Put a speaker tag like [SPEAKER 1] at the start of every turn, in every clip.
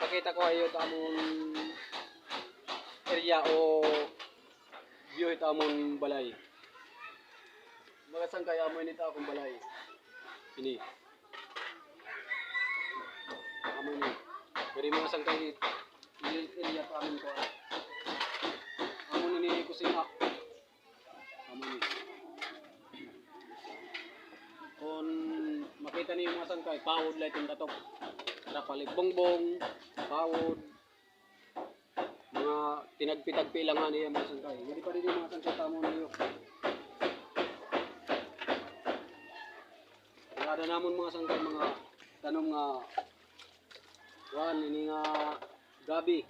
[SPEAKER 1] ipakita ko ayo ito among area o view ito among balay. Mga sangkay amo nito akong balay. Ini. Amo ni. Pero mga sangkay area pa amin ko. Amo ni kusina. Amo ni. Kung makita niyo mga sangkay, pawod light yung tatok. Rapalik bongbong, pawod, mga tinagpi-tagpi lang nga niya mga sangkay. Hindi pa rin yung mga sangkay tamo niyo. Ada namon mga sangkay mga tanong nga ini nga gabi.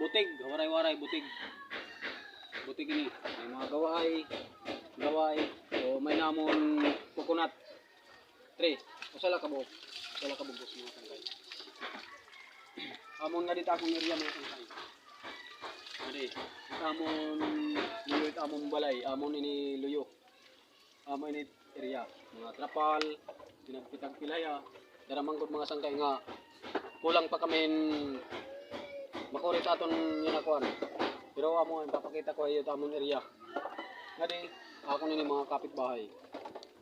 [SPEAKER 1] Butig, waray-waray butig. Butig ini. May mga gaway. O may namon coconut tree. Usala ka bugos mga sangkay. Amon nga dito akong area mga sangkay. Adi, amon luyo amon balay, amon ini luyo. Amon ini area, mga trapal, pinagpilaya. Daramang gud mga sangkay nga kulang pa kami makurit sa aton yun. Pero amo papakita ko ayo amon area. Ngadi ako nini mga kapitbahay.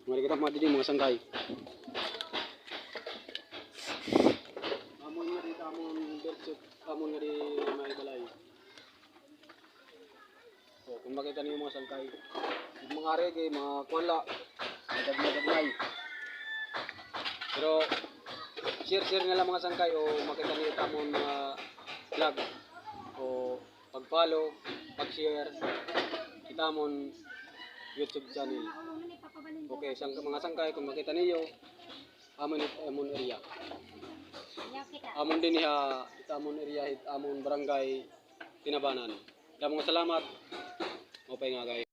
[SPEAKER 1] Ngadi kita madidi mga sangkay. Amon nga dito amon bertsuk, amon nga di may balay. So kung makita niyo mga sangkay, yung mga rege, mga kola, magagmay. Pero share nga lang mga sangkay o makita niyo amon mga vlog o pag-follow, pag-share kita amon YouTube channel. Okay, mga sangkay kung makita niyo amon area. Amon din amon area amon barangay Tinabanan. Damong salamat. Mopay nga guys.